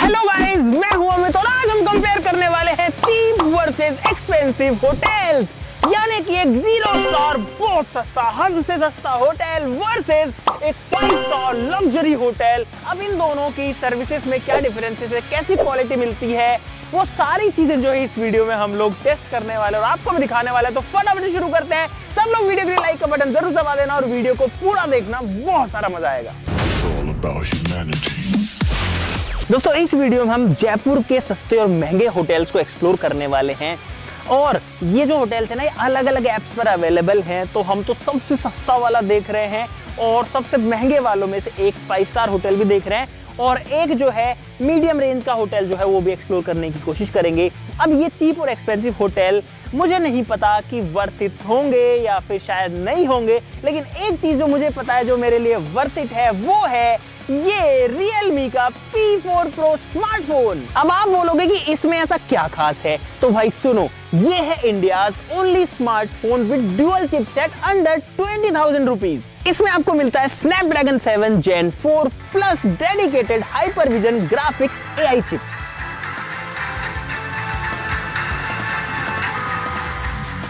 Hello guys, मैं हूं अमित और आज हम कंपेयर करने वाले हैं चीप वर्सेस एक्सपेंसिव होटल्स, यानी कि एक 0 स्टार बहुत सस्ता, हद से सस्ता होटल वर्सेस एक 5 स्टार लग्जरी होटल। अब इन दोनों की सर्विसेज में क्या डिफरेंसेस है, कैसी क्वालिटी मिलती है, वो सारी चीजें जो है इस वीडियो में हम लोग टेस्ट करने वाले और आपको भी दिखाने वाले हैं। तो फटाफट शुरू करते हैं। सब लोग वीडियो के लिए लाइक का बटन जरूर दबा देना और वीडियो को पूरा देखना, बहुत सारा मजा आएगा। दोस्तों इस वीडियो में हम जयपुर के सस्ते और महंगे होटल्स को एक्सप्लोर करने वाले हैं और ये जो होटल्स है ना, ये अलग अलग ऐप्स पर अवेलेबल हैं। तो हम तो सबसे सस्ता वाला देख रहे हैं और सबसे महंगे वालों में से एक 5 स्टार होटल भी देख रहे हैं और एक जो है मीडियम रेंज का होटल जो है वो भी एक्सप्लोर करने की कोशिश करेंगे। अब ये चीप और एक्सपेंसिव होटल मुझे नहीं पता कि वर्थ इट होंगे या फिर शायद नहीं होंगे, लेकिन एक चीज जो मुझे पता है जो मेरे लिए वर्थ इट है वो है ये Realme का P4 Pro स्मार्टफोन। अब आप बोलोगे कि इसमें ऐसा क्या खास है, तो भाई सुनो, ये है India's only smartphone with dual chipset under 20,000 rupees. इसमें आपको मिलता है Snapdragon 7 Gen 4 plus dedicated hyperVision graphics AI चिप।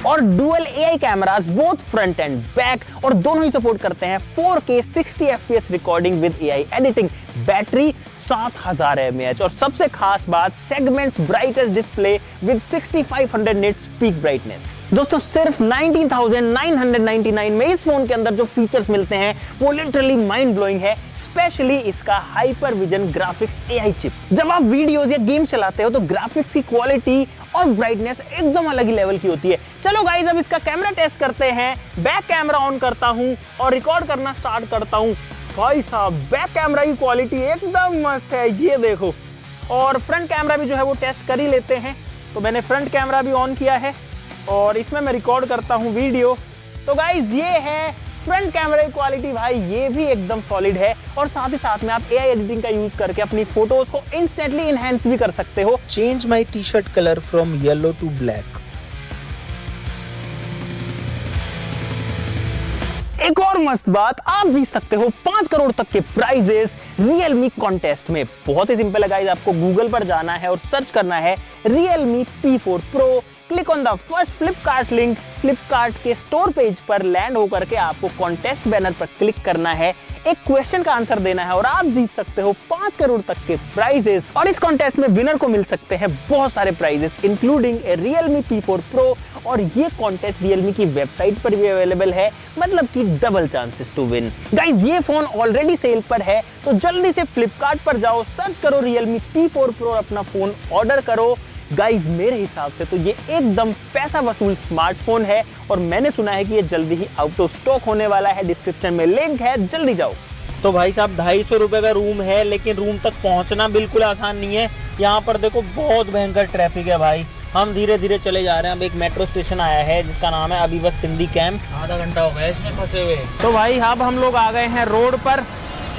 और dual AI cameras both front and back और दोनों ही सपोर्ट करते हैं 4K 60 FPS recording with AI editing. Battery 7000 mAh और सबसे खास बात segment's brightest display with 6500 nits peak brightness. दोस्तों सिर्फ 19,999 में इस फोन के अंदर जो फीचर्स मिलते हैं वो लिटरली माइंड ब्लोइंग है, स्पेशली इसका hyper vision graphics AI chip. जब आप वीडियोस या गेम चलाते हो तो ग्राफिक्स की क्वालिटी और ब्राइटनेस एकदम अलग ही लेवल की होती है। चलो गाइस अब इसका कैमरा टेस्ट करते हैं। बैक कैमरा ऑन करता हूं और रिकॉर्ड करना स्टार्ट करता हूं। भाई साहब बैक कैमरा की क्वालिटी एकदम मस्त है, ये देखो। और फ्रंट कैमरा भी जो है वो टेस्ट कर ही लेते हैं। तो मैंने फ्रंट कैमरा भी ऑन किया है और इसमें मैं रिकॉर्ड करता हूं वीडियो। तो गाइस ये है फ्रंट कैमरा की क्वालिटी, भाई ये भी एकदम सॉलिड है और साथ ही साथ में आप AI एडिटिंग का यूज करके अपनी फोटोज को इंस्टेंटली इनहेंस भी कर सकते हो। Change my t-shirt color from yellow to black. एक और मस्त बात, आप जीत सकते हो 5 करोड़ तक के प्राइजेस Realme कॉन्टेस्ट में। बहुत ही सिंपल है गाइस, आपको गूगल पर जाना है और सर्च करना है Realme P4 Pro। Click on the first Flipkart link. Flipkart के स्टोर पेज पर लैंड होकर के आपको कॉन्टेस्ट बैनर पर क्लिक करना है, एक क्वेश्चन का आंसर देना है और आप जीत सकते हो 5 करोड़ तक के प्राइजेस। और इस कॉन्टेस्ट में विनर को मिल सकते हैं बहुत सारे prices including Realme P4 Pro। और ये कॉन्टेस्ट Realme की वेबसाइट पर भी अवेलेबल है, मतलब कि double chances to win. Guys ये फोन ऑलरेडी सेल पर है, तो जल्दी से फ्लिपकार्ट पर जाओ, सर्च करो Realme P4 Pro और अपना फोन ऑर्डर करो। गाइज मेरे हिसाब से तो ये एकदम पैसा वसूल स्मार्टफोन है और मैंने सुना है कि ये जल्दी ही आउट ऑफ स्टॉक होने वाला है। डिस्क्रिप्शन में लिंक है, जल्दी जाओ। तो भाई साहब 250 रुपए का रूम है, लेकिन रूम तक पहुंचना बिल्कुल आसान नहीं है। यहाँ पर देखो बहुत भयंकर ट्रैफिक है भाई। हम धीरे धीरे चले जा रहे हैं। अब एक मेट्रो स्टेशन आया है जिसका नाम है अभी बस सिंधी कैंप। आधा घंटा हो गया इसमें फंसे हुए। तो भाई अब हम लोग आ गए हैं रोड पर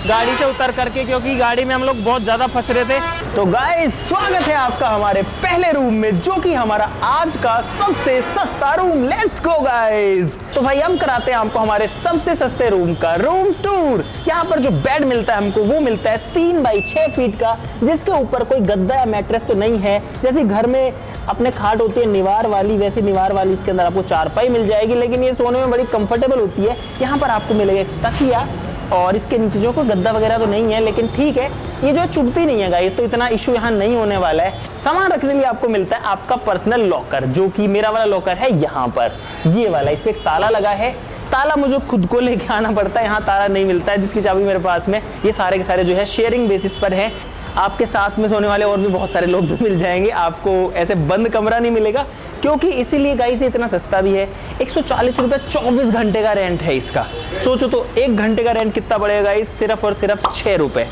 गाड़ी से उतर करके, क्योंकि गाड़ी में हम लोग बहुत ज्यादा फंस रहे थे। तो गाइस स्वागत है आपका हमारे पहले रूम में, जो कि हमारा आज का सबसे सस्ता रूम। Let's go guys. तो भाई हम कराते हैं आपको हमारे सबसे सस्ते रूम का रूम टूर। यहाँ पर जो बेड मिलता है हमको वो मिलता है 3 बाई 6 फीट का, जिसके ऊपर कोई गद्दा या मैट्रेस तो नहीं है। जैसे घर में अपने खाट होती है निवार वाली, वैसे निवार वाली इसके अंदर आपको चारपाई मिल जाएगी, लेकिन ये सोने में बड़ी कंफर्टेबल होती है। यहाँ पर आपको मिलेगा एक तकिया और इसके नीचे जो कोई गद्दा वगैरह तो नहीं है, लेकिन ठीक है, ये जो चुभती नहीं है गाइस, तो इतना इशू यहाँ नहीं होने वाला है। सामान रखने के लिए आपको मिलता है आपका पर्सनल लॉकर, जो कि मेरा वाला लॉकर है यहाँ पर, ये वाला। इस पे एक ताला लगा है, ताला मुझे खुद को लेके आना पड़ता है, यहाँ ताला नहीं मिलता है जिसकी चाबी मेरे पास में। ये सारे के सारे जो है शेयरिंग बेसिस पर है। आपके साथ में सोने वाले और भी बहुत सारे लोग भी मिल जाएंगे, आपको ऐसे बंद कमरा नहीं मिलेगा, क्योंकि इसीलिए गाइस इतना सस्ता भी है। 140 रुपये 24 घंटे का रेंट है इसका। सोचो तो 1 घंटे का रेंट कितना पड़ेगा गाइस, सिर्फ और सिर्फ 6 रुपये।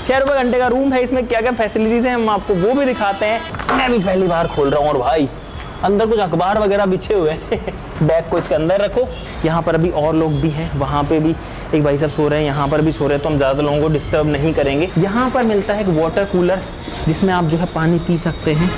6 रुपये घंटे का रूम है। इसमें क्या क्या फैसिलिटीज हैं हम आपको वो भी दिखाते हैं। मैं भी पहली बार खोल रहा हूँ और भाई अंदर कुछ अखबार वगैरह बिछे हुए हैं। बैग को इसके अंदर रखो। यहाँ पर अभी और लोग भी हैं, वहाँ पे भी एक भाई साहब सो रहे हैं, यहाँ पर भी सो रहे हैं, तो हम ज़्यादा लोगों को डिस्टर्ब नहीं करेंगे। यहाँ पर मिलता है एक वाटर कूलर जिसमें आप जो है पानी पी सकते हैं।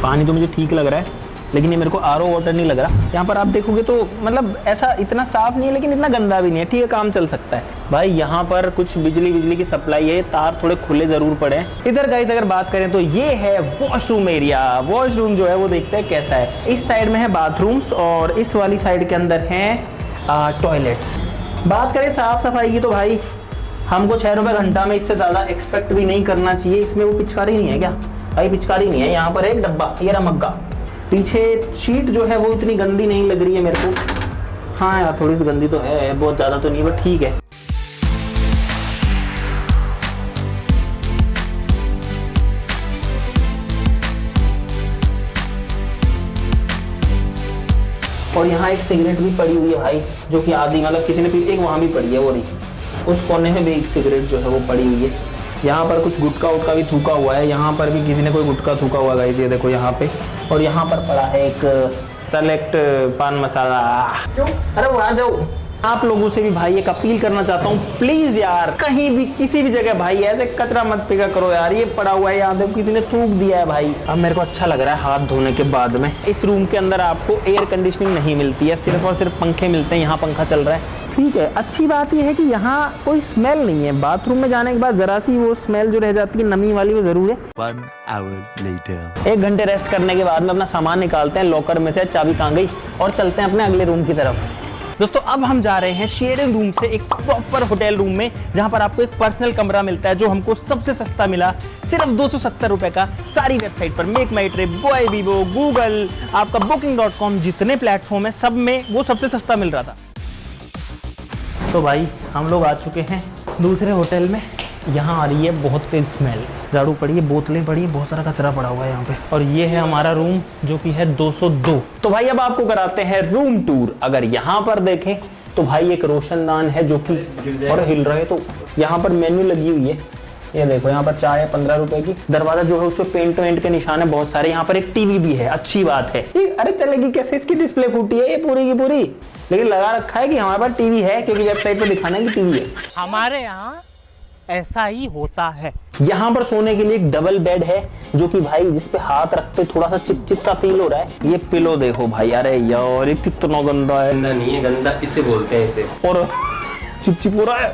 पानी तो मुझे ठीक लग रहा है, लेकिन ये मेरे को आरओ वाटर नहीं लग रहा। यहाँ पर आप देखोगे तो मतलब ऐसा इतना साफ नहीं है, लेकिन इतना गंदा भी नहीं है, ठीक है, काम चल सकता है। भाई यहाँ पर कुछ बिजली की सप्लाई है, तार थोड़े खुले जरूर पड़े हैं। इधर गाइस अगर बात करें तो ये है वॉशरूम एरिया। वॉशरूम जो है वो देखते हैं कैसा है। इस साइड में है बाथरूम्स और इस वाली साइड के अंदर हैं टॉयलेट्स। बात करें साफ सफाई की तो भाई हमको 6 रुपए घंटा में इससे ज़्यादा एक्सपेक्ट भी नहीं करना चाहिए। इसमें वो पिचकारी नहीं है क्या भाई? पिचकारी नहीं है। यहाँ पर एक डब्बा, ये रहा मग्गा। पीछे शीट जो है वो इतनी गंदी नहीं लग रही है मेरे को। हाँ यार थोड़ी सी गंदी तो है, बहुत ज़्यादा तो नहीं, बट ठीक है। और यहाँ एक सिगरेट भी पड़ी हुई है भाई, जो कि आधी मतलब किसी ने पी, एक वहाँ भी पड़ी है, वो नहीं, उस कोने में भी एक सिगरेट जो है वो पड़ी हुई है। यहाँ पर कुछ गुटखा उटका भी थूका हुआ है, यहाँ पर भी किसी ने कोई गुटखा थूका हुआ है, ये देखो यहाँ पे। और यहाँ पर पड़ा है एक सेलेक्ट पान मसाला। क्यों? अरे वो आ जाओ। आप लोगों से भी भाई एक अपील करना चाहता हूँ, प्लीज यार कहीं भी किसी भी जगह भाई ऐसे कचरा मत फेंका करो यार। ये पड़ा हुआ है, यहाँ देखो किसी ने थूक दिया है भाई। अब मेरे को अच्छा लग रहा है हाथ धोने के बाद में। इस रूम के अंदर आपको एयर कंडीशनिंग नहीं मिलती है, सिर्फ और सिर्फ पंखे मिलते हैं। यहाँ पंखा चल रहा है, ठीक है। अच्छी बात यह है कि यहाँ कोई स्मेल नहीं है। बाथरूम में जाने के बाद जरा सी वो स्मेल जो रह जाती है नमी वाली, वो जरूर है। 1 hour later. 1 घंटे रेस्ट करने के बाद में अपना सामान निकालते हैं लॉकर में से, चाबी कहाँ गई, और चलते हैं अपने अगले रूम की तरफ। दोस्तों अब हम जा रहे हैं शेयरिंग रूम से एक प्रॉपर होटल रूम में, जहां पर आपको एक पर्सनल कमरा मिलता है, जो हमको सबसे सस्ता मिला, सिर्फ 270 रुपए का। सारी वेबसाइट पर मेक माई ट्रिप, Goibibo, गूगल, आपका booking.com, जितने प्लेटफॉर्म है सब में वो सबसे सस्ता मिल रहा था। तो भाई हम लोग आ चुके हैं दूसरे होटल में। यहाँ आ रही है बहुत तेज स्मेल, झाड़ू पड़ी है, बोतलें पड़ी है, बहुत सारा कचरा पड़ा हुआ है यहाँ पे। और ये है हमारा रूम जो कि है 202। तो भाई अब आपको कराते हैं रूम टूर। अगर यहाँ पर देखें तो भाई एक रोशनदान है जो कि और हिल रहा है। तो यहाँ पर मेन्यू लगी हुई है, ये देखो यहाँ पर चाय है 15 रुपए की। दरवाजा जो है उसमें पेंट वेंट के निशान है बहुत सारे। यहाँ पर एक टीवी भी है, अच्छी बात है। अरे चलेगी कैसे, इसकी डिस्प्ले फूटी है ये पूरी की पूरी, लेकिन लगा रखा है कि हमारे पास टीवी है, क्योंकि वेबसाइट पर दिखाना है कि टीवी है। हमारे यहाँ ऐसा ही होता है। यहाँ पर सोने के लिए एक डबल बेड है, जो कि भाई जिस पे हाथ रखते थोड़ा सा चिपचिप सा फील हो रहा है। ये पिलो देखो भाई, अरे यार ये कितना गंदा है। गंदा नहीं है, गंदा इसे बोलते हैं इसे। और चिपचिप हो रहा है,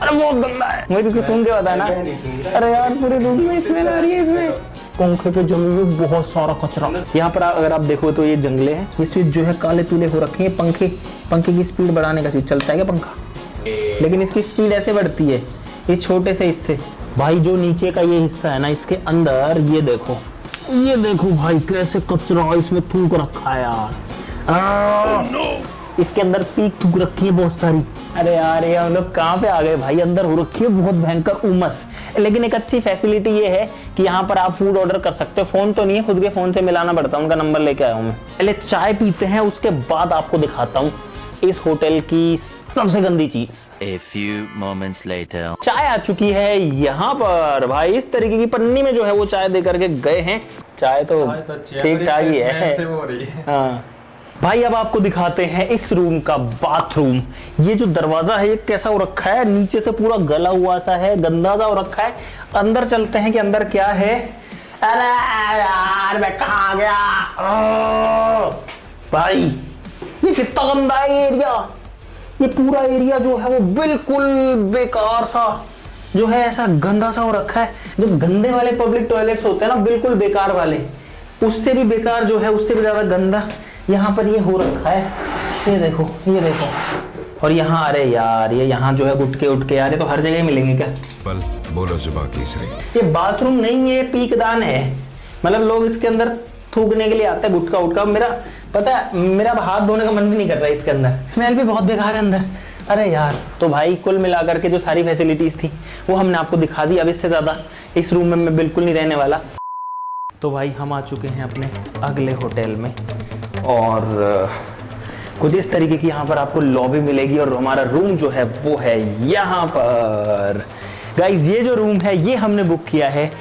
अरे बहुत गंदा है। मुझे तो सुन के बताया ना, अरे यार पूरे रूम में स्मेल आ रही है। इसमें पंखे पे जमी हुई बहुत सारा कचरा। यहाँ पर अगर आप देखो तो ये जंगले हैं, ये स्विच जो है काले पीले हो रखे हैं। पंखे की स्पीड बढ़ाने का स्विच चलता है क्या पंखा, लेकिन इसकी स्पीड ऐसे बढ़ती है इस छोटे से हिस्से। भाई जो नीचे का ये हिस्सा है ना, इसके अंदर ये देखो भाई कैसे कचरा इसमें थूक रखा है यार। इसके अंदर पीक थूक रखी है बहुत सारी। अरे यार ये हम लोग कहाँ पे आ गए भाई, अंदर हो रखी है बहुत भयंकर उमस। लेकिन एक अच्छी फैसिलिटी ये है कि यहाँ पर आप फूड ऑर्डर कर सकते हो। फोन तो नहीं है, खुद के फोन से मिलाना पड़ता है, उनका नंबर लेके आया हूँ मैं। पहले चाय पीते हैं, उसके बाद आपको दिखाता हूँ इस होटल की सबसे गंदी चीज। A few moments later. चाय आ चुकी है यहाँ पर भाई, इस तरीके की पन्नी में जो है वो चाय दे करके गए हैं। चाय तो ठीक ठाक ही है। हाँ भाई अब आपको दिखाते हैं इस रूम का बाथरूम। ये जो दरवाजा है ये कैसा हो रखा है, नीचे से पूरा गला हुआ सा है, गंदा सा हो रखा है। अंदर चलते हैं कि अंदर क्या है। अरे यार मैं कहाँ गया भाई, ये कितना गंदा है ये एरिया। ये पूरा एरिया जो है वो बिल्कुल बेकार सा जो है, ऐसा गंदा सा हो रखा है। जो गंदे वाले पब्लिक टॉयलेट्स होते हैं ना, बिल्कुल बेकार वाले, उससे भी बेकार जो है, उससे भी ज्यादा गंदा यहाँ पर ये हो रखा है। ये देखो ये देखो। और यहाँ अरे यार ये यहाँ जो है गुटके उटके यार, ये तो हर जगह मिलेंगे क्या। बोलो जुबान तीसरी। ये बाथरूम नहीं है, पीकदान है। मतलब लोग इसके अंदर थूकने के लिए आते हैं गुटका उटका। मेरा पता है, मेरा हाथ धोने का मन भी नहीं कर रहा है इसके अंदर, स्मेल भी बहुत बेकार है अंदर। अरे यार तो भाई कुल मिलाकर के जो सारी फैसिलिटीज थी वो हमने आपको दिखा दी। अब इससे ज्यादा इस रूम में मैं बिल्कुल नहीं रहने वाला। तो भाई हम आ चुके हैं अपने अगले होटल में, और कुछ इस तरीके की यहाँ पर आपको लॉबी मिलेगी। और हमारा रूम जो है वो है यहाँ पर। गाइज ये जो रूम है ये हमने बुक किया है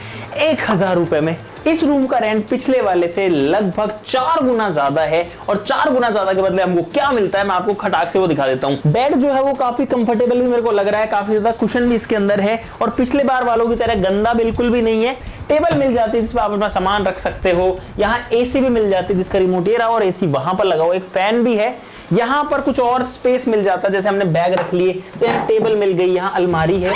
1000 रुपए में। इस रूम का रेंट पिछले वाले से लगभग 4 गुना ज्यादा है। और 4 गुना ज्यादा के बदले हमको क्या मिलता है मैं आपको खटाक से वो दिखा देता हूँ। बेड जो है वो काफी कंफर्टेबल भी मेरे को लग रहा है, काफी ज्यादा कुशन भी इसके अंदर है। और पिछले बार वालों की तरह गंदा बिल्कुल भी नहीं है। टेबल मिल जाती है जिसपे आप अपना सामान रख सकते हो। यहाँ एसी भी मिल जाती है जिसका रिमोट ये रहा, और एसी वहां पर लगा हुआ। एक फैन भी है। यहाँ पर कुछ और स्पेस मिल जाता है, जैसे हमने बैग रख लिए तो यहाँ टेबल मिल गई, यहाँ अलमारी है,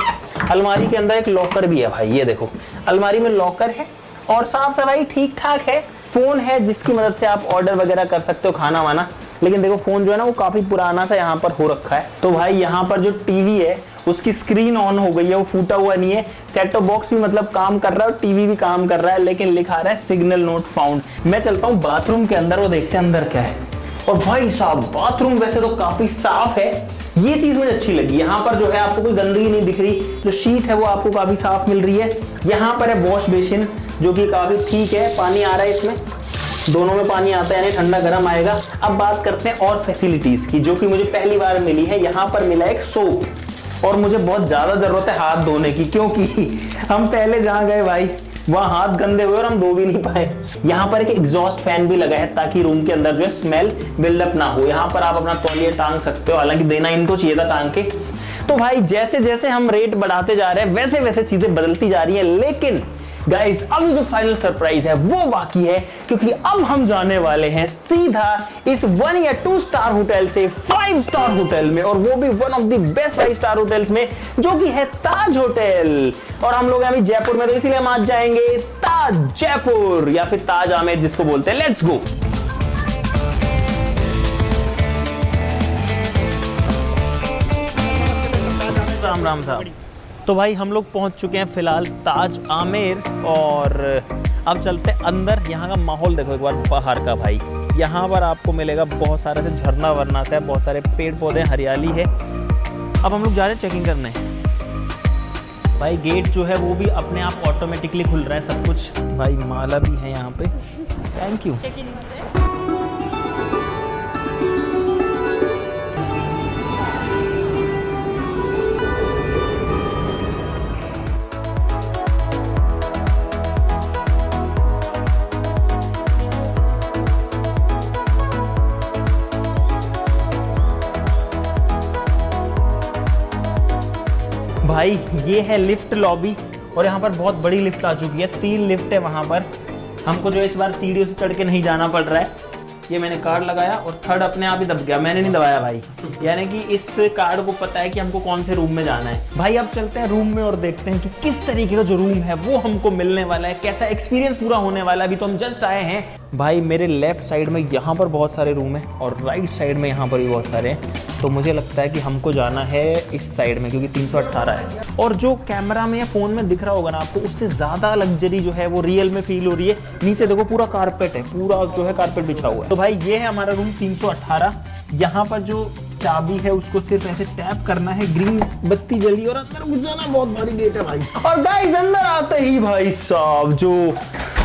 अलमारी के अंदर एक लॉकर भी है भाई, ये देखो अलमारी में लॉकर है और साफ सफाई ठीक ठाक है। फोन है जिसकी मदद से आप ऑर्डर वगैरह कर सकते हो खाना वाना, लेकिन देखो फोन जो है ना वो काफी पुराना सा यहाँ पर हो रखा है। तो भाई यहाँ पर जो टीवी है उसकी स्क्रीन ऑन हो गई है, वो फूटा हुआ नहीं है। सेट टॉप बॉक्स भी मतलब काम कर रहा है और टीवी भी काम कर रहा है, लेकिन लिखा रहा है सिग्नल नॉट फाउंड। मैं चलता हूँ बाथरूम के अंदर, वो देखते हैं अंदर क्या है। और भाई साहब बाथरूम वैसे तो काफी साफ है, ये चीज मुझे अच्छी लगी। यहाँ पर जो है आपको कोई गंदगी नहीं दिख रही, जो शीट है वो आपको काफी साफ मिल रही है। यहाँ पर है वॉश बेसिन जो कि काफी ठीक है, पानी आ रहा है इसमें, दोनों में पानी आता है, यानी ठंडा गर्म आएगा। अब बात करते हैं और फैसिलिटीज की जो कि मुझे पहली बार मिली है। यहाँ पर मिला एक सोप और मुझे बहुत ज्यादा जरूरत है हाथ धोने की, क्योंकि हम पहले जहाँ गए भाई वहाँ हाथ गंदे हुए और हम धो भी नहीं पाए। यहाँ पर एक एग्जॉस्ट फैन भी लगा है ताकि रूम के अंदर जो है स्मेल बिल्डअप ना हो। यहाँ पर आप अपना तौलिया टांग सकते हो, हालांकि देना इनको चाहिए था टांग के। तो भाई जैसे जैसे हम रेट बढ़ाते जा रहे हैं वैसे वैसे चीजें बदलती जा रही है, लेकिन गाइस अभी जो फाइनल सरप्राइज है वो बाकी है, क्योंकि अब हम जाने वाले हैं सीधा इस 1 या 2 स्टार होटल से 5 स्टार होटल में, और वो भी one of the best 5 star hotels में जो कि है ताज होटल। और हम लोग अभी जयपुर में, तो इसीलिए हम आज जाएंगे ताज जयपुर या फिर ताज आमेर जिसको बोलते हैं। Let's go. राम राम साहब। तो भाई हम लोग पहुंच चुके हैं फिलहाल ताज आमेर, और अब चलते हैं अंदर। यहाँ का माहौल देखो एक बार बाहर का भाई, यहाँ पर आपको मिलेगा बहुत सारे से झरना वरना से, बहुत सारे पेड़ पौधे, हरियाली है। अब हम लोग जा रहे हैं चेकिंग करने। भाई गेट जो है वो भी अपने आप ऑटोमेटिकली खुल रहा है सब कुछ। भाई माला भी है यहाँ पे, थैंक यू। भाई ये है लिफ्ट लॉबी, और यहाँ पर बहुत बड़ी लिफ्ट आ चुकी है, 3 लिफ्ट है वहाँ पर। हमको जो इस बार सीढ़ियों से चढ़ के नहीं जाना पड़ रहा है। ये मैंने कार्ड लगाया और थर्ड अपने आप ही दब गया, मैंने नहीं दबाया भाई, यानी कि इस कार्ड को पता है कि हमको कौन से रूम में जाना है। भाई अब चलते हैं रूम में और देखते हैं कि किस तरीके का जो रूम है वो हमको मिलने वाला है, कैसा एक्सपीरियंस पूरा होने वाला है। अभी तो हम जस्ट आए हैं। भाई मेरे लेफ्ट साइड में यहाँ पर बहुत सारे रूम है और राइट साइड में यहाँ पर भी बहुत सारे हैं, तो मुझे लगता है कि हमको जाना है इस साइड में, क्योंकि 318 है। और जो कैमरा में या फोन में दिख रहा होगा ना आपको, उससे ज्यादा लग्जरी जो है वो रियल में फील हो रही है। नीचे देखो पूरा कारपेट है, पूरा जो है कारपेट बिछा हुआ है। तो भाई ये है हमारा रूम 318। यहाँ पर जो चाबी है उसको सिर्फ ऐसे टैप करना है, ग्रीन बत्ती जली और अंदर घुस जाना। बहुत भारी गेट है भाई। और गाइस अंदर आते ही भाई साहब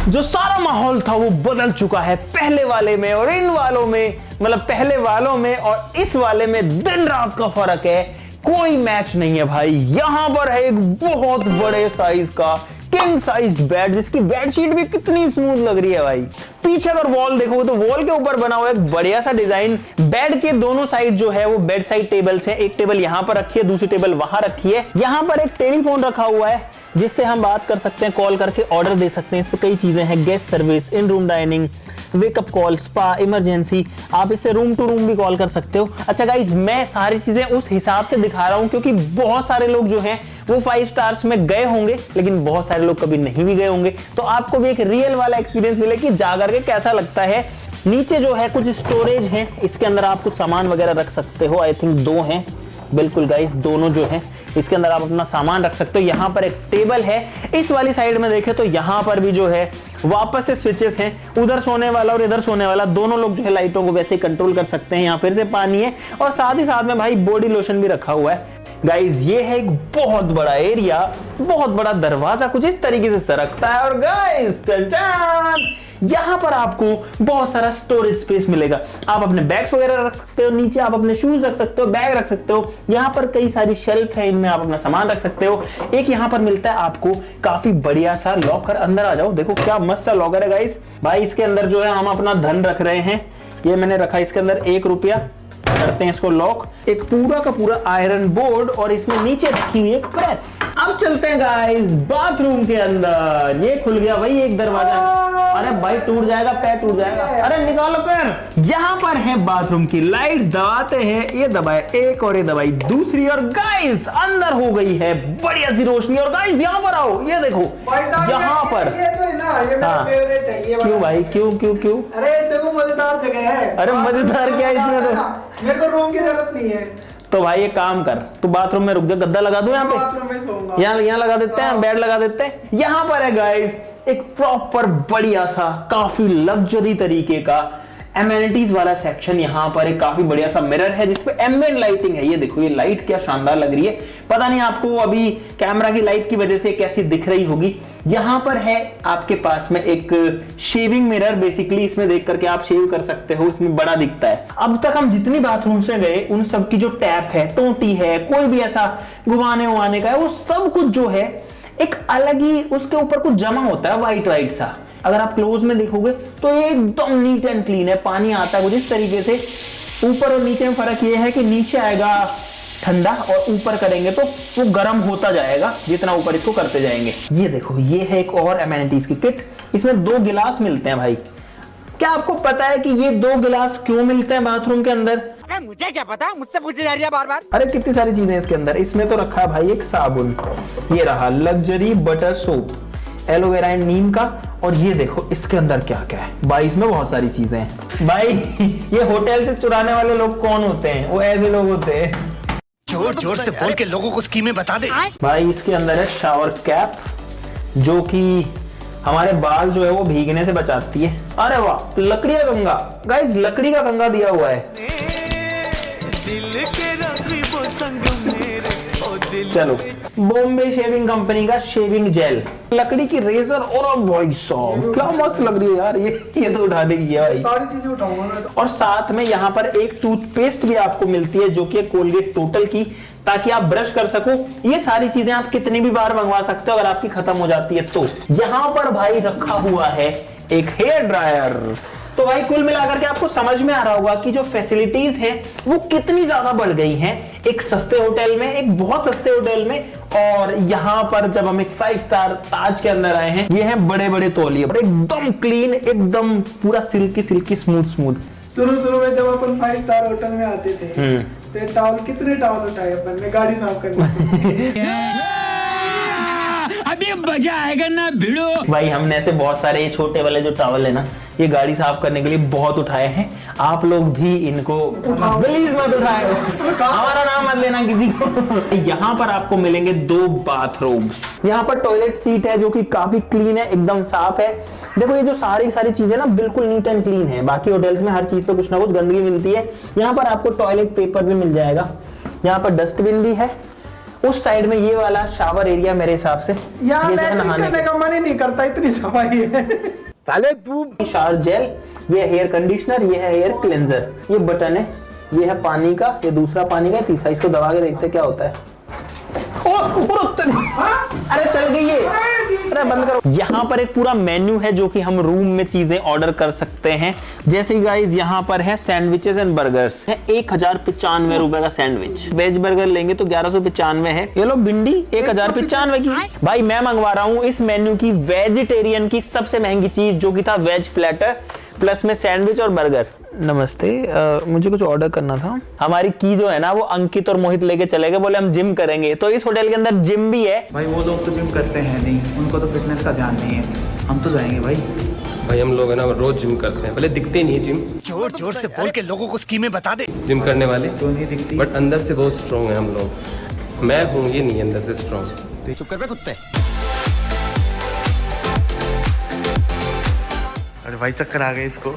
जो सारा माहौल था वो बदल चुका है पहले वाले में और इन वालों में, मतलब पहले वालों में और इस वाले में दिन रात का फर्क है, कोई मैच नहीं है भाई। यहां पर है एक बहुत बड़े साइज का किंग साइज बेड, जिसकी बेडशीट भी कितनी स्मूथ लग रही है भाई। पीछे अगर वॉल देखोगे तो वॉल के ऊपर बना हुआ एक बढ़िया सा डिजाइन। बेड के दोनों साइड जो है वो बेड साइड टेबल्स हैं, एक टेबल यहाँ पर रखी है, दूसरी टेबल वहां रखी है। यहाँ पर एक टेलीफोन रखा हुआ है जिससे हम बात कर सकते हैं, कॉल करके ऑर्डर दे सकते हैं। इस पे कई चीजें हैं, guest service, in room dining, wake up call, spa, emergency, आप इससे रूम टू रूम भी कॉल कर सकते हो। अच्छा गाइज मैं सारी चीजें उस हिसाब से दिखा रहा हूं क्योंकि बहुत सारे लोग जो हैं वो 5 स्टार्स में गए होंगे, लेकिन बहुत सारे लोग कभी नहीं भी गए होंगे, तो आपको भी एक रियल वाला एक्सपीरियंस मिले कि जा करके कैसा लगता है। नीचे जो है कुछ स्टोरेज है, इसके अंदर आप कुछ सामान वगैरह रख सकते हो। आई थिंक 2 हैं, बिल्कुल गाइस दोनों जो है इसके अंदर आप अपना सामान रख सकते हो। यहाँ पर एक टेबल है, इस वाली साइड में देखें तो यहाँ पर भी जो है वापस से स्विचेस हैं, उधर सोने वाला और इधर सोने वाला, दोनों लोग जो है लाइटों को वैसे ही कंट्रोल कर सकते हैं। यहाँ फिर से पानी है और साथ ही साथ में भाई बॉडी लोशन भी रखा हुआ है। गाइज ये है एक बहुत बड़ा एरिया, बहुत बड़ा दरवाजा कुछ इस तरीके से सरकता है, और गाइज यहाँ पर आपको बहुत सारा स्टोरेज स्पेस मिलेगा। आप अपने बैग्स वगैरह रख सकते हो, नीचे आप अपने शूज रख सकते हो, बैग रख सकते हो। यहाँ पर कई सारी शेल्फ है, इनमें आप अपना सामान रख सकते हो। एक यहाँ पर मिलता है आपको काफी बढ़िया सा लॉकर, अंदर आ जाओ, देखो क्या मस्त सा लॉकर है गाइस। भाई इसके अंदर जो है हम अपना धन रख रहे हैं, ये मैंने रखा इसके अंदर 1 रुपया, करते हैं इसको लॉक। एक पूरा का पूरा आयरन बोर्ड और इसमें नीचे रखी हुई है प्रेस। अब अब चलते हैं गाइस बाथरूम के अंदर। ये खुल गया भाई एक दरवाजा। अरे भाई टूट जाएगा, पैर टूट जाएगा। अरे निकालो पैर। यहाँ पर है बाथरूम की लाइट्स, दबाते हैं, ये दबाए एक और ये दबाई दूसरी, और गाइस अंदर हो गई है बढ़िया सी रोशनी। और गाइस यहाँ पर आओ, ये देखो यहाँ पर। ये तो है ना, ये मेरा फेवरेट है ये। क्यों भाई, क्यों क्यों क्यों? अरे देखो मजेदार जगह है। अरे मजेदार क्या है इसमें? तो मेरे को रूम की जरूरत नहीं है। तो भाई एक काम कर, तू बाथरूम में रुक जा, गद्दा लगा दूं यहाँ पे, बाथरूम में सोऊंगा। यहाँ लगा देते हैं, बेड लगा देते हैं। यहाँ पर है गाइस एक प्रॉपर बढ़िया सा काफी लग्जरी तरीके का एमेनिटीज वाला सेक्शन। यहाँ पर एक काफी बढ़िया सा मिरर है जिसपे एम्बिएंट लाइटिंग है। ये देखो ये लाइट क्या शानदार लग रही है। पता नहीं आपको अभी कैमरा की लाइट की वजह से कैसी दिख रही होगी। यहाँ पर है आपके पास में एक शेविंग मिरर, बेसिकली इसमें देख करके आप शेव कर सकते हो, इसमें बड़ा दिखता है। अब तक हम जितनी बाथरूम से गए उन सब की जो टैप है, टोटी है, कोई भी ऐसा घुमाने उमाने का है, वो सब कुछ जो है एक अलग ही उसके ऊपर कुछ जमा होता है व्हाइट व्हाइट सा। अगर आप क्लोज में देखोगे तो ये एकदम नीट एंड क्लीन है। पानी आता है कुछ इस तरीके से। ऊपर और नीचे में फर्क ये है कि नीचे आएगा ठंडा और ऊपर करेंगे तो वो गर्म होता जाएगा जितना ऊपर इसको करते जाएंगे। ये देखो ये है एक और एमेनिटीज की किट। इसमें 2 गिलास मिलते हैं भाई। क्या आपको पता है कि ये 2 गिलास क्यों मिलते हैं बाथरूम के अंदर? अरे मुझे क्या पता, मुझसे पूछे जा रही है बार बार। अरे कितनी सारी चीजें इसके अंदर। इसमें तो रखा है भाई एक साबुन, ये रहा luxury butter soap, aloe vera and neem का, और ये देखो इसके अंदर क्या क्या है भाई। इसमें बहुत सारी चीजें हैं भाई। ये होटल से चुराने वाले लोग कौन होते हैं? वो ऐसे लोग होते हैं। जोर जोर से बोल के लोगों को स्कीमें बता दे। भाई इसके अंदर है शावर कैप जो कि हमारे बाल जो है वो भीगने से बचाती है। अरे वाह, लकड़ी का कंघा। गाइस लकड़ी का कंघा दिया हुआ है। चलो बॉम्बे शेविंग कंपनी का शेविंग जेल, लकड़ी की रेजर, और भाई साहब क्या मस्त लग रही है यार। ये तो उठाने की है भाई, सारी चीजें उठाऊंगा मैं तो। और साथ में यहाँ पर एक टूथपेस्ट भी आपको मिलती है जो कि कोलगेट टोटल की, ताकि आप ब्रश कर सको। ये सारी चीजें आप कितनी भी बार मंगवा सकते हो अगर आपकी खत्म हो जाती है तो। यहाँ पर भाई रखा हुआ है एक हेयर ड्रायर। तो भाई कुल मिलाकर के आपको समझ में आ रहा होगा कि जो फैसिलिटीज हैं वो कितनी ज्यादा बढ़ गई हैं एक सस्ते होटल में, एक बहुत सस्ते होटल में। और यहाँ पर जब हम एक 5 स्टार ताज के अंदर आए हैं, ये हैं बड़े बड़े तौलिए, एकदम क्लीन, एकदम पूरा सिल्की सिल्की स्मूथ स्मूथ। शुरू में जब अपन 5 स्टार होटल में आते थे तो टॉवल, कितने टॉवल उठाए अपन ने गाड़ी साफ करने। अभी मजा आएगा ना भिड़ो। भाई हमने ऐसे बहुत सारे ये छोटे वाले जो टॉवल है ना, ये गाड़ी साफ करने के लिए बहुत उठाए हैं। आप लोग भी इनको प्लीज मत उठाए, हमारा नाम मत लेना किसी को। यहाँ पर आपको मिलेंगे 2 बाथरूम्स। यहाँ पर टॉयलेट सीट है जो कि काफी क्लीन है, एकदम साफ है। देखो ये जो सारी चीजें ना बिल्कुल नीट एंड क्लीन है। बाकी होटल्स में हर चीज पे कुछ ना कुछ गंदगी मिलती है, यहाँ पर आपको टॉयलेट पेपर भी मिल जाएगा। यहाँ पर डस्टबिन भी है। उस साइड में ये वाला शावर एरिया मेरे हिसाब से यहाँ करने का मन ही नहीं करता, इतनी सफाई है। साले तू शावर जेल, ये हेयर कंडीशनर, ये है हेयर क्लेंजर। ये बटन है, ये है पानी का, ये दूसरा पानी का, तीसरा। इसको दबा के देखते क्या होता है। अरे चल गई ये, अरे बंद करो। यहाँ पर एक पूरा मेन्यू है जो कि हम रूम में चीजें ऑर्डर कर सकते हैं। जैसे गाइस यहाँ पर है सैंडविचेस एंड बर्गर्स है। 1095 रुपए का सैंडविच। वेज बर्गर लेंगे तो 1195 है। ये लो भिंडी 1095 की। भाई मैं मंगवा रहा हूँ इस मेन्यू की वेजिटेरियन की सबसे महंगी चीज जो कि था वेज प्लेटर, प्लस में सैंडविच और बर्गर। नमस्ते, मुझे कुछ ऑर्डर करना था। हमारी की जो है ना वो अंकित और मोहित लेके चले गए, बोले हम जिम करेंगे। तो इस होटल के अंदर जिम भी है। भाई वो लोग तो जिम करते हैं नहीं, उनको तो फिटनेस का ध्यान नहीं है। हम तो जाएंगे भाई। भाई हम लोग है ना रोज जिम करते हैं, भले दिखते नहीं है जिम, जोर जोर से बोल के लोगों को स्कीमें बता दे। जिम करने वाले तो नहीं दिखती। बट अंदर से बहुत स्ट्रॉन्ग है हम लोग। मैं हूँ ये नहीं, अंदर से स्ट्रॉन्ग। चुप कर बे कुत्ते। अरे भाई चक्कर आ गए इसको।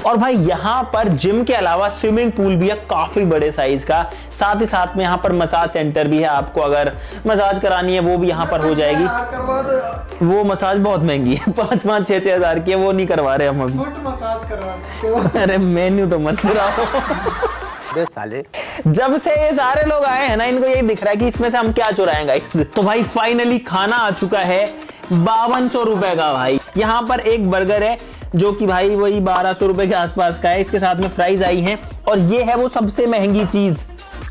और भाई यहाँ पर जिम के अलावा स्विमिंग पूल भी है काफी बड़े साइज का। साथ ही साथ में यहाँ पर मसाज सेंटर भी है। आपको अगर मसाज करानी है वो भी यहाँ पर हो जाएगी। वो मसाज बहुत महंगी है, 5-5, 6-6 हजार की है, वो नहीं करवा रहे हम अभी। मसाज करवा। अरे मेन्यू तो मत चुराओ। साले जब से ये सारे लोग आए हैं ना, इनको यही दिख रहा है कि इसमें से हम क्या चुराएंगे। तो भाई फाइनली खाना आ चुका है 5200 रुपए का। भाई यहाँ पर एक बर्गर है जो कि भाई वही 1200 रुपए के आसपास का है। इसके साथ में फ्राइज आई हैं, और ये है वो सबसे महंगी चीज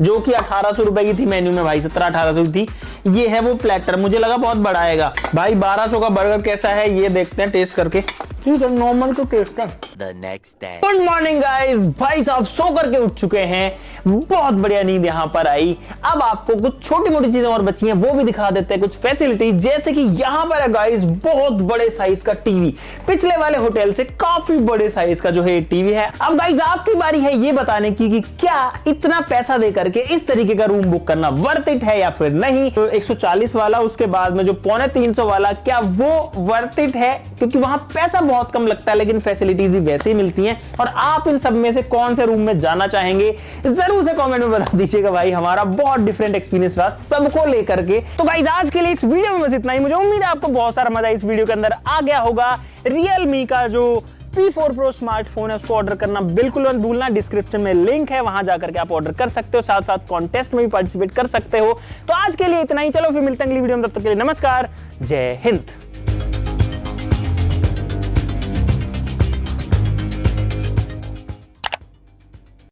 जो कि 1800 रुपए की थी मेन्यू में भाई, 1700-1800 की थी। ये है वो प्लेटर, मुझे लगा बहुत बड़ा आएगा भाई। 1200 का बर्गर कैसा है ये देखते हैं टेस्ट करके। ठीक है, नॉर्मल तो टेस्ट है। The next day. Good morning guys, भाई साहब सो करके उठ चुके हैं, बहुत बढ़िया नींद यहां पर आई। अब आपको कुछ छोटी मोटी चीजें और बची हैं वो भी दिखा देते हैं, कुछ फैसिलिटीज, जैसे कि यहां पर है गाइस बहुत बड़े साइज का टीवी, पिछले वाले होटल से काफी बड़े साइज का जो है टीवी है। अब गाइस आपकी बारी है ये बताने की कि क्या इतना पैसा दे करके इस तरीके का रूम बुक करना वर्थ इट है या फिर नहीं। तो 140 वाला, उसके बाद में जो 350 वाला, क्या वो वर्थ इट है? क्योंकि वहां पैसा बहुत कम लगता है लेकिन फैसिलिटीज भी वैसे ही मिलती हैं। और आप इन सब में से कौन से रूम में जाना चाहेंगे जरूर से कमेंट में बता दीजिएगा भाई। हमारा बहुत डिफरेंट एक्सपीरियंस रहा सबको लेकर के। तो गाइस आज के लिए इस वीडियो में बस इतना ही। मुझे उम्मीद है आपको बहुत सारा मजा इस वीडियो के अंदर आ गया होगा। Realme का जो P4 Pro स्मार्टफोन है उसको ऑर्डर करना बिल्कुल मत भूलना, डिस्क्रिप्शन में लिंक है, वहां जाकर के आप ऑर्डर कर सकते हो, साथ साथ कॉन्टेस्ट में भी पार्टिसिपेट कर सकते हो। तो आज के लिए इतना ही, चलो फिर मिलते हैं अगली वीडियो में, तब तक के लिए नमस्कार, जय हिंद।